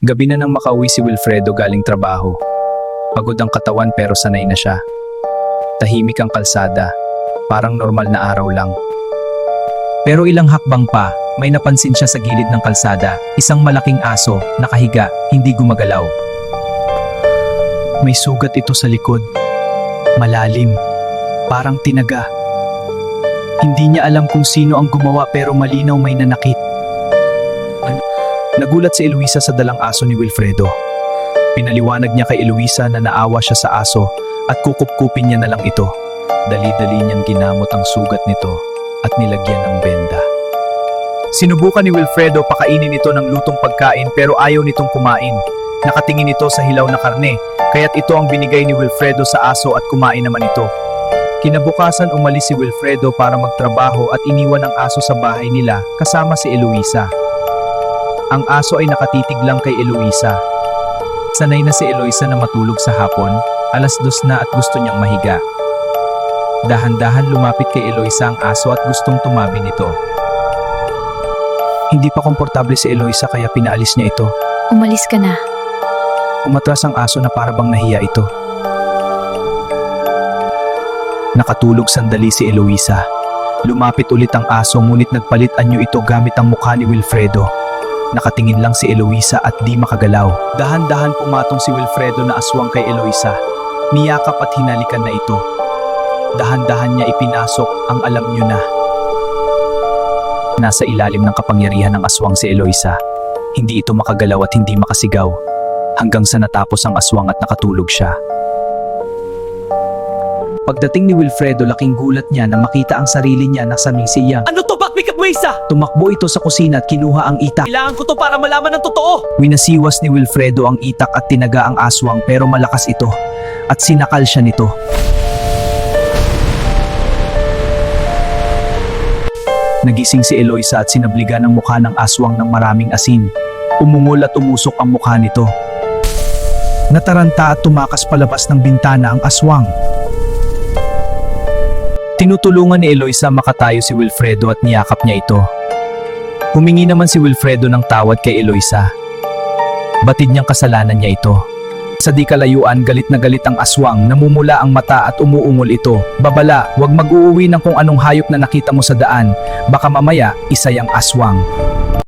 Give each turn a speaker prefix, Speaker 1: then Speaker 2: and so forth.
Speaker 1: Gabi na nang makauwi si Wilfredo galing trabaho. Pagod ang katawan pero sanay na siya. Tahimik ang kalsada, parang normal na araw lang. Pero ilang hakbang pa, may napansin siya sa gilid ng kalsada, isang malaking aso, nakahiga, hindi gumagalaw. May sugat ito sa likod. Malalim, parang tinaga. Hindi niya alam kung sino ang gumawa pero malinaw may nanakit. Nagulat si Eloisa sa dalang aso ni Wilfredo. Pinaliwanag niya kay Eloisa na naawa siya sa aso at kukupkupin niya na lang ito. Dali-dali niyang ginamot ang sugat nito at nilagyan ng benda. Sinubukan ni Wilfredo pakainin ito ng lutong pagkain pero ayaw nitong kumain. Nakatingin ito sa hilaw na karne, kaya't ito ang binigay ni Wilfredo sa aso at kumain naman ito. Kinabukasan umalis si Wilfredo para magtrabaho at iniwan ang aso sa bahay nila kasama si Eloisa. Ang aso ay nakatitig lang kay Eloisa. Sanay na si Eloisa na matulog sa hapon, 2:00 na at gusto niyang mahiga. Dahan-dahan lumapit kay Eloisa ang aso at gustong tumabi nito. Hindi pa komportable si Eloisa kaya pinaalis niya ito.
Speaker 2: Umalis ka na.
Speaker 1: Umatras ang aso na para bang nahiya ito. Nakatulog sandali si Eloisa. Lumapit ulit ang aso ngunit nagpalit anyo ito gamit ang mukha ni Wilfredo. Nakatingin lang si Eloisa at di makagalaw. Dahan-dahan pumatong si Wilfredo na aswang kay Eloisa. Niyakap at hinalikan na ito. Dahan-dahan niya ipinasok ang alam niyo na. Nasa ilalim ng kapangyarihan ng aswang si Eloisa. Hindi ito makagalaw at hindi makasigaw. Hanggang sa natapos ang aswang at nakatulog siya. Pagdating ni Wilfredo, laking gulat niya na makita ang sarili niya na samisiya.
Speaker 3: Ano to, Bakbik at Wesa?
Speaker 1: Tumakbo ito sa kusina at kinuha ang itak.
Speaker 3: Kailangan ko to para malaman ng totoo.
Speaker 1: Winasiwas ni Wilfredo ang itak at tinaga ang aswang pero malakas ito at sinakal siya nito. Nagising si Eloisa at sinabligan ang mukha ng aswang ng maraming asin. Umungol at umusok ang mukha nito. Nataranta at tumakas palabas ng bintana ang aswang. Tinutulungan ni Eloisa makatayo si Wilfredo at niyakap niya ito. Humingi naman si Wilfredo ng tawad kay Eloisa. Batid niyang kasalanan niya ito. Sa di kalayuan, galit na galit ang aswang, namumula ang mata at umuungol ito. Babala, huwag mag-uuwi ng kung anong hayop na nakita mo sa daan. Baka mamaya, isa yang aswang.